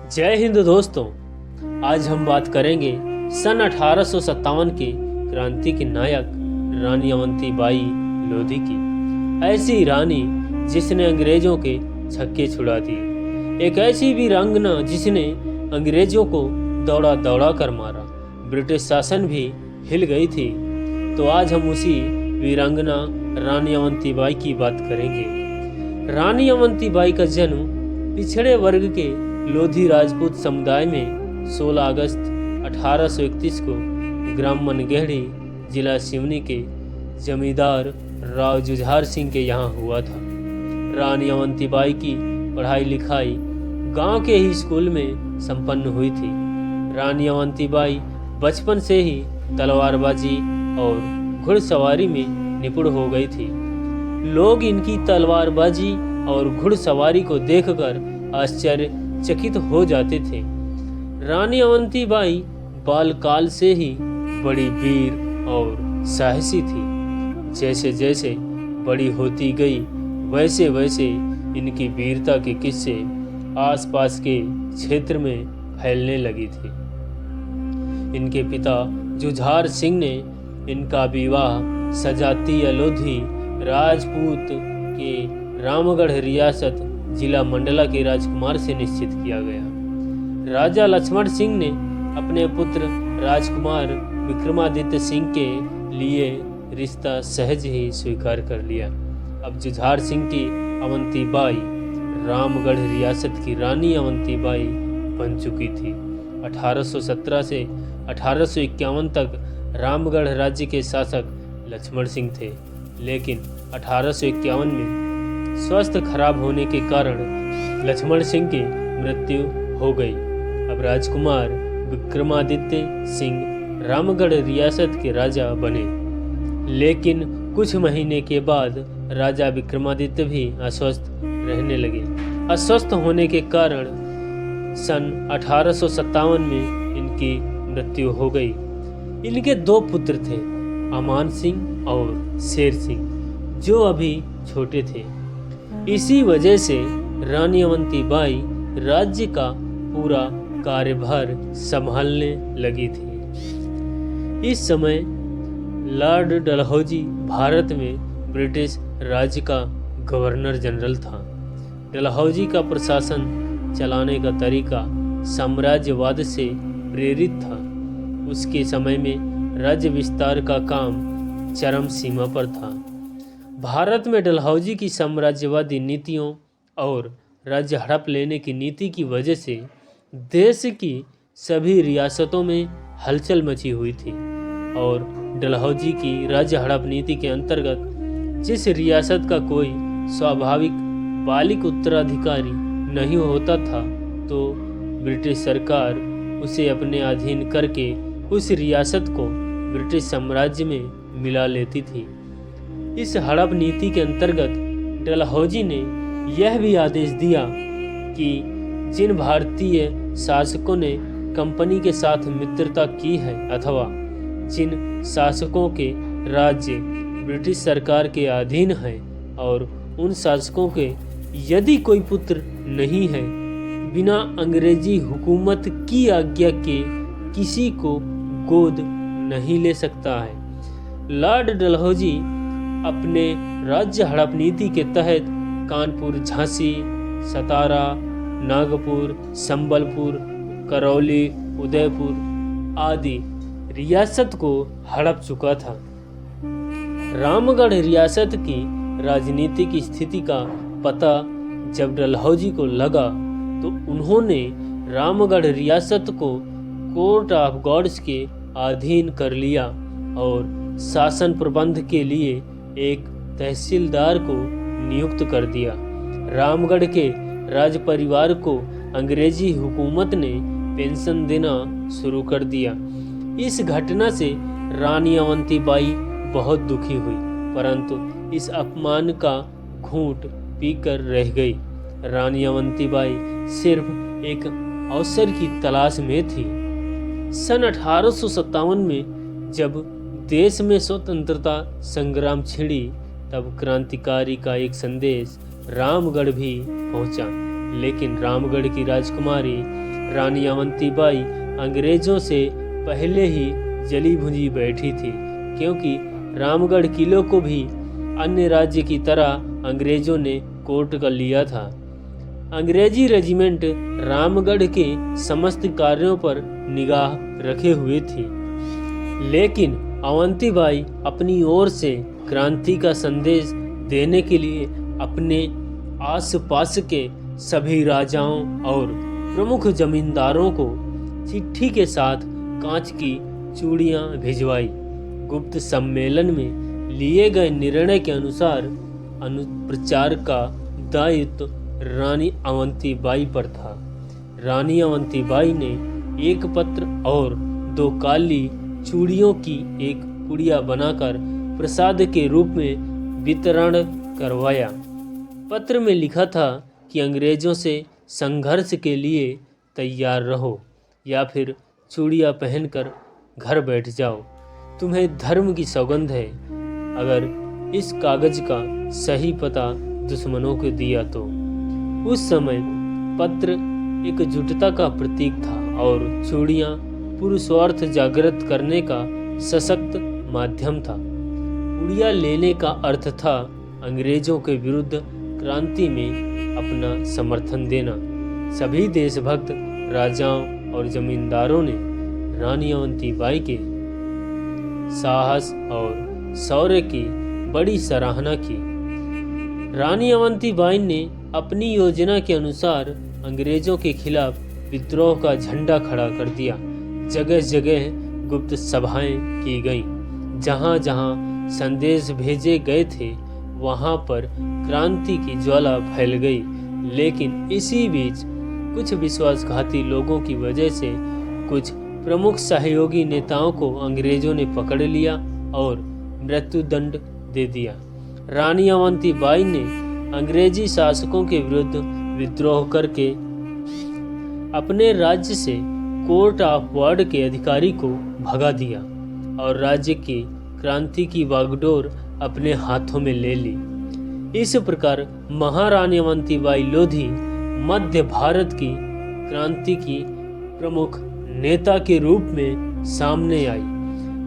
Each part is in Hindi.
जय हिंद दोस्तों। आज हम बात करेंगे सन 1857 के क्रांति की नायक रानी अवंतीबाई लोधी की। ऐसी रानी जिसने अंग्रेजों के छक्के छुड़ा दिए, एक ऐसी वीरांगना जिसने अंग्रेजों को दौड़ा दौड़ा कर मारा। ब्रिटिश शासन भी हिल गई थी। तो आज हम उसी वीरांगना रानी अवंतीबाई की बात करेंगे। रानी अवंतीबाई का जन्म पिछड़े वर्ग के लोधी राजपूत समुदाय में 16 अगस्त 1831 को ग्राम मनगेड़ी, जिला सिवनी के जमींदार राव जुझार सिंह के यहाँ हुआ था। रानी अवंतीबाई की पढ़ाई लिखाई गांव के ही स्कूल में संपन्न हुई थी। रानी अवंतीबाई बचपन से ही तलवारबाजी और घुड़सवारी में निपुण हो गई थी। लोग इनकी तलवारबाजी और घुड़सवारी को देखकर आश्चर्यचकित हो जाते थे। रानी अवंतीबाई बालकाल से ही बड़ी वीर और साहसी थी। जैसे जैसे बड़ी होती गई वैसे वैसे इनकी वीरता के किस्से आसपास के क्षेत्र में फैलने लगी थी। इनके पिता जुझार सिंह ने इनका विवाह सजातीय लोधी राजपूत के रामगढ़ रियासत जिला मंडला के राजकुमार से निश्चित किया गया। राजा लक्ष्मण सिंह ने अपने पुत्र राजकुमार विक्रमादित्य सिंह के लिए रिश्ता सहज ही स्वीकार कर लिया। अब जुझार सिंह की अवंतीबाई रामगढ़ रियासत की रानी अवंतीबाई बन चुकी थी। 1817 से 1851 तक रामगढ़ राज्य के शासक लक्ष्मण सिंह थे, लेकिन 1851 में स्वास्थ्य खराब होने के कारण लक्ष्मण सिंह की मृत्यु हो गई। अब राजकुमार विक्रमादित्य सिंह रामगढ़ रियासत के राजा बने, लेकिन कुछ महीने के बाद राजा विक्रमादित्य भी अस्वस्थ रहने लगे। अस्वस्थ होने के कारण सन 1857 में इनकी मृत्यु हो गई। इनके 2 पुत्र थे, अमान सिंह और शेर सिंह, जो अभी छोटे थे। इसी वजह से रानी अवंतीबाई राज्य का पूरा कार्यभार संभालने लगी थी। इस समय लॉर्ड डलहौजी भारत में ब्रिटिश राज्य का गवर्नर जनरल था। डलहौजी का प्रशासन चलाने का तरीका साम्राज्यवाद से प्रेरित था। उसके समय में राज्य विस्तार का काम चरम सीमा पर था। भारत में डलहौजी की साम्राज्यवादी नीतियों और राज्य हड़प लेने की नीति की वजह से देश की सभी रियासतों में हलचल मची हुई थी और डलहौजी की राज्य हड़प नीति के अंतर्गत जिस रियासत का कोई स्वाभाविक बालिक उत्तराधिकारी नहीं होता था, तो ब्रिटिश सरकार उसे अपने अधीन करके उस रियासत को ब्रिटिश साम्राज्य में मिला लेती थी। इस हड़प नीति के अंतर्गत डलहौजी ने यह भी आदेश दिया कि जिन भारतीय शासकों ने कंपनी के साथ मित्रता की है अथवा जिन शासकों के राज्य ब्रिटिश सरकार के अधीन है और उन शासकों के यदि कोई पुत्र नहीं है, बिना अंग्रेजी हुकूमत की आज्ञा के किसी को गोद नहीं ले सकता है। लॉर्ड डलहौजी अपने राज्य हड़प नीति के तहत कानपुर, झांसी, सतारा, नागपुर, संबलपुर, करौली, उदयपुर आदि रियासत को हड़प चुका था। रामगढ़ रियासत की राजनीतिक स्थिति का पता जब डलहौजी को लगा तो उन्होंने रामगढ़ रियासत को कोर्ट ऑफ गॉड्स के अधीन कर लिया और शासन प्रबंध के लिए एक तहसीलदार को नियुक्त कर दिया। रामगढ़ के राज परिवार को अंग्रेजी हुकूमत ने पेंशन देना शुरू कर दिया। इस घटना से रानी अवंतीबाई बहुत दुखी हुई, परंतु इस अपमान का घूंट पीकर रह गई। रानी अवंतीबाई सिर्फ एक अवसर की तलाश में थी। सन 1857 में जब देश में स्वतंत्रता संग्राम छिड़ी, तब क्रांतिकारी का एक संदेश रामगढ़ भी पहुंचा, लेकिन रामगढ़ की राजकुमारी रानी अवंतीबाई अंग्रेजों से पहले ही जली भुंजी बैठी थी, क्योंकि रामगढ़ किले को भी अन्य राज्य की तरह अंग्रेजों ने कोर्ट कर लिया था। अंग्रेजी रेजिमेंट रामगढ़ के समस्त कार्यों पर निगाह रखे हुए थी, लेकिन अवंतीबाई अपनी ओर से क्रांति का संदेश देने के लिए अपने आसपास के सभी राजाओं और प्रमुख जमींदारों को चिट्ठी के साथ कांच की चूड़ियां भिजवाई। गुप्त सम्मेलन में लिए गए निर्णय के अनुसार अनुप्रचार का दायित्व रानी अवंतीबाई पर था। रानी अवंतीबाई ने एक पत्र और 2 काली चूड़ियों की एक पुड़िया बनाकर प्रसाद के रूप में वितरण करवाया। पत्र में लिखा था कि अंग्रेजों से संघर्ष के लिए तैयार रहो या फिर चूड़िया पहनकर घर बैठ जाओ। तुम्हें धर्म की सौगंध है, अगर इस कागज का सही पता दुश्मनों को दिया तो। उस समय पत्र एकजुटता का प्रतीक था और चूड़ियाँ पुरुषार्थ जागृत करने का सशक्त माध्यम था। पुड़िया लेने का अर्थ था अंग्रेजों के विरुद्ध क्रांति में अपना समर्थन देना। सभी देशभक्त राजाओं और जमींदारों ने रानी अवंतीबाई के साहस और शौर्य की बड़ी सराहना की। रानी अवंतीबाई ने अपनी योजना के अनुसार अंग्रेजों के खिलाफ विद्रोह का झंडा खड़ा कर दिया। जगह जगह गुप्त सभाएं की गईं। जहां जहां संदेश भेजे गए थे वहां पर क्रांति की ज्वाला फैल गई। लेकिन इसी बीच कुछ विश्वासघाती लोगों की वजह से कुछ प्रमुख सहयोगी नेताओं को अंग्रेजों ने पकड़ लिया और मृत्युदंड दे दिया। रानी अवंतीबाई ने अंग्रेजी शासकों के विरुद्ध विद्रोह करके अपने राज्य से कोर्ट ऑफ वार्ड के अधिकारी को भगा दिया और राज्य की क्रांति की बागडोर अपने हाथों में ले ली। इस प्रकार महारानी अवंतीबाई लोधी मध्य भारत की क्रांति की प्रमुख नेता के रूप में सामने आई।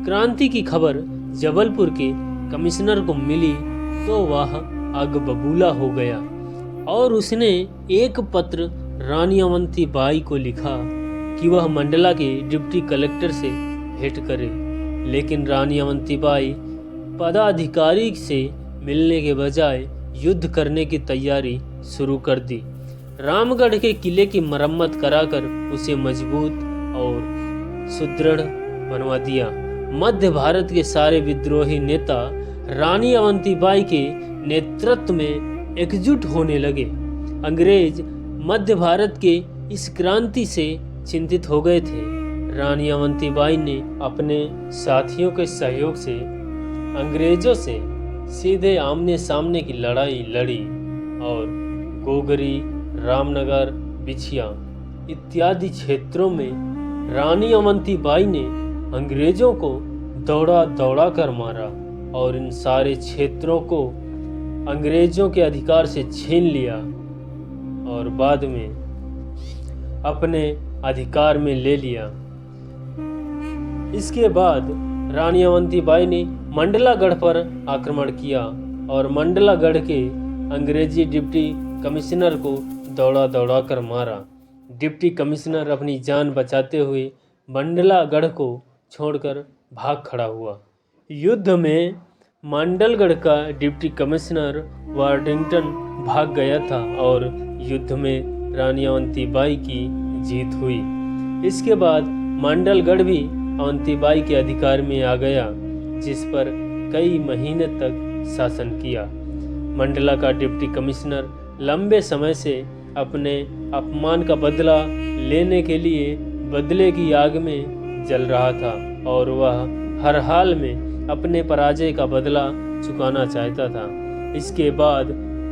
क्रांति की खबर जबलपुर के कमिश्नर को मिली तो वह आग बबूला हो गया और उसने एक पत्र रानी अवंतीबाई को लिखा कि वह मंडला के डिप्टी कलेक्टर से भेंट करे। लेकिन रानी अवंतीबाई पदाधिकारी से मिलने के बजाय युद्ध करने की तैयारी शुरू कर दी। रामगढ़ के किले की मरम्मत कराकर उसे मजबूत और सुदृढ़ बनवा दिया। मध्य भारत के सारे विद्रोही नेता रानी अवंतीबाई के नेतृत्व में एकजुट होने लगे। अंग्रेज मध्य भारत के इस क्रांति से चिंतित हो गए थे। रानी अवंतीबाई ने अपने साथियों के सहयोग से अंग्रेजों से सीधे आमने सामने की लड़ाई लड़ी और गोगरी, रामनगर, बिछिया इत्यादि क्षेत्रों में रानी अवंतीबाई ने अंग्रेजों को दौड़ा दौड़ा कर मारा और इन सारे क्षेत्रों को अंग्रेजों के अधिकार से छीन लिया और बाद में अपने अधिकार में ले लिया। इसके बाद रानी अवंतीबाई ने मंडलागढ़ पर आक्रमण किया और मंडलागढ़ के अंग्रेजी डिप्टी कमिश्नर को दौड़ा दौड़ा कर मारा। डिप्टी कमिश्नर अपनी जान बचाते हुए मंडलागढ़ को छोड़कर भाग खड़ा हुआ। युद्ध में मंडलगढ़ का डिप्टी कमिश्नर वार्डिंगटन भाग गया था और युद्ध में रानी अवंतीबाई की जीत हुई। इसके बाद मंडलगढ़ भी अवंतीबाई के अधिकार में आ गया, जिस पर कई महीने तक शासन किया। मंडला का डिप्टी कमिश्नर लंबे समय से अपने अपमान का बदला लेने के लिए बदले की आग में जल रहा था और वह हर हाल में अपने पराजय का बदला चुकाना चाहता था। इसके बाद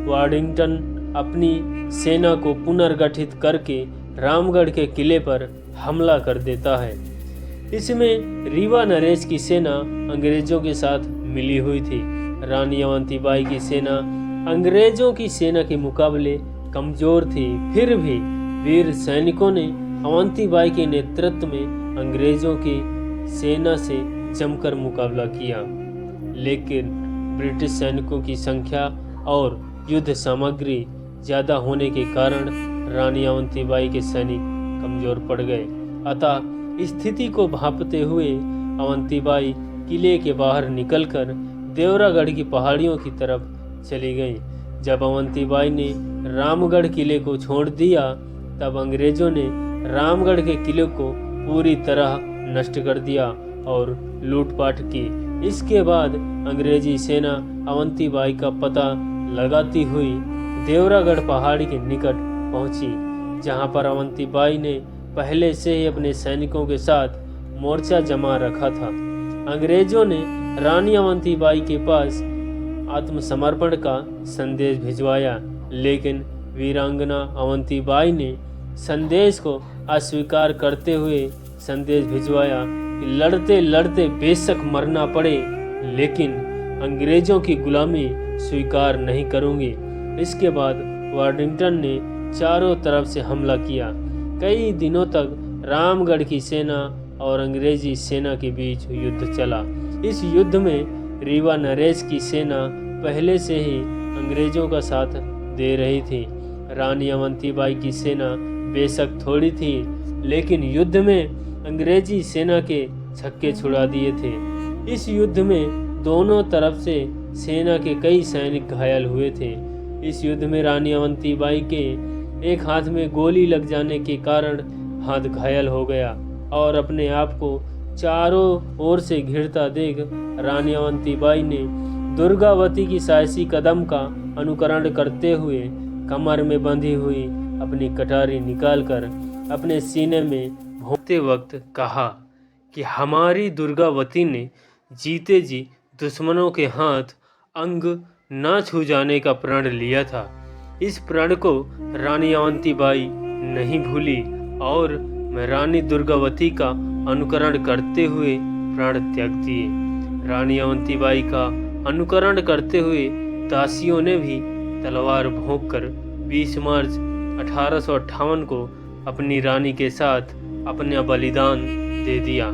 वार्डिंगटन अपनी सेना को पुनर्गठित करके रामगढ़ के किले पर हमला कर देता है। इसमें रीवा नरेश की सेना अंग्रेजों के साथ मिली हुई थी। रानी अवंतीबाई की सेना अंग्रेजों की सेना के मुकाबले कमजोर थी, फिर भी वीर सैनिकों ने अवंती बाई के नेतृत्व में अंग्रेजों की सेना से जमकर मुकाबला किया। लेकिन ब्रिटिश सैनिकों की संख्या और युद्ध सामग्री ज़्यादा होने के कारण रानी अवंतीबाई के सैनिक कमज़ोर पड़ गए। अतः स्थिति को भांपते हुए अवंतीबाई किले के बाहर निकलकर देवरागढ़ की पहाड़ियों की तरफ चली गई। जब अवंतीबाई ने रामगढ़ किले को छोड़ दिया तब अंग्रेजों ने रामगढ़ के किले को पूरी तरह नष्ट कर दिया और लूटपाट की। इसके बाद अंग्रेजी सेना अवंतीबाई का पता लगाती हुई देवरागढ़ पहाड़ी के निकट पहुंची, जहां पर अवंतीबाई ने पहले से ही अपने सैनिकों के साथ मोर्चा जमा रखा था। अंग्रेजों ने रानी अवंतीबाई के पास आत्मसमर्पण का संदेश भिजवाया, लेकिन वीरांगना अवंतीबाई ने संदेश को अस्वीकार करते हुए संदेश भिजवाया कि लड़ते लड़ते बेशक मरना पड़े, लेकिन अंग्रेजों की गुलामी स्वीकार नहीं करूंगी। इसके बाद वार्डिंगटन ने चारों तरफ से हमला किया। कई दिनों तक रामगढ़ की सेना और अंग्रेजी सेना के बीच युद्ध चला। इस युद्ध में रीवा नरेश की सेना पहले से ही अंग्रेजों का साथ दे रही थी। रानी अवंतीबाई की सेना बेशक थोड़ी थी, लेकिन युद्ध में अंग्रेजी सेना के छक्के छुड़ा दिए थे। इस युद्ध में दोनों तरफ से सेना के कई सैनिक घायल हुए थे। इस युद्ध में रानी अवंतीबाई के एक हाथ में गोली लग जाने के कारण हाथ घायल हो गया और अपने आप को चारों ओर से घिरता देख रानी अवंतीबाई ने दुर्गावती की साहसी कदम का अनुकरण करते हुए कमर में बंधी हुई अपनी कटारी निकालकर अपने सीने में भोंकते वक्त कहा कि हमारी दुर्गावती ने जीते जी दुश्मनों के हाथ अंग न छू जाने का प्रण लिया था। इस प्रण को रानी अवंतीबाई नहीं भूली और मैं रानी दुर्गावती का अनुकरण करते हुए प्राण त्याग दिए। रानी अवंतीबाई का अनुकरण करते हुए दासियों ने भी तलवार भोंककर 20 मार्च 1858 को अपनी रानी के साथ अपना बलिदान दे दिया।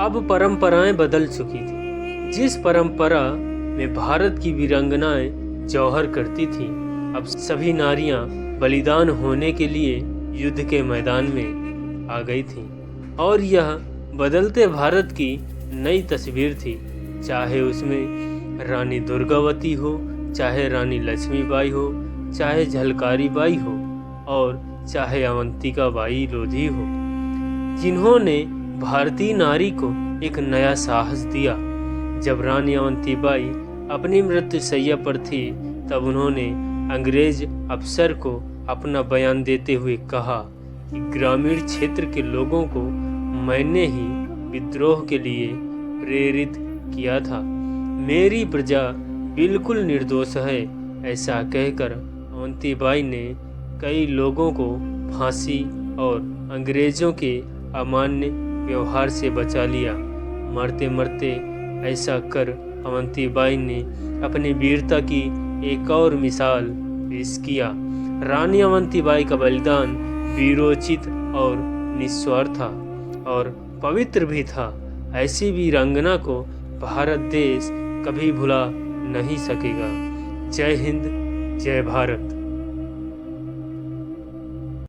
अब परंपराएं बदल चुकी थी। जिस परंपरा में भारत की वीरांगनाएं जौहर करती थीं, अब सभी नारियां बलिदान होने के लिए युद्ध के मैदान में आ गई थीं और यह बदलते भारत की नई तस्वीर थी। चाहे उसमें रानी दुर्गावती हो, चाहे रानी लक्ष्मीबाई हो, चाहे झलकारी बाई हो और चाहे अवंतिका बाई लोधी हो, जिन्होंने भारतीय नारी को एक नया साहस दिया। जब रानी अवंतीबाई अपनी मृत्युशैया पर थी तब उन्होंने अंग्रेज अफसर को अपना बयान देते हुए कहा कि ग्रामीण क्षेत्र के लोगों को मैंने ही विद्रोह के लिए प्रेरित किया था। मेरी प्रजा बिल्कुल निर्दोष है। ऐसा कहकर अवंतीबाई ने कई लोगों को फांसी और अंग्रेजों के अमान्य व्यवहार से बचा लिया। मरते मरते ऐसा कर अवंतीबाई ने अपनी वीरता की एक और मिसाल पेश किया। रानी अवंतीबाई का बलिदान वीरोचित और निस्वार्थ था और पवित्र भी था। ऐसी वीरांगना को भारत देश कभी भुला नहीं सकेगा। जय हिंद, जय भारत।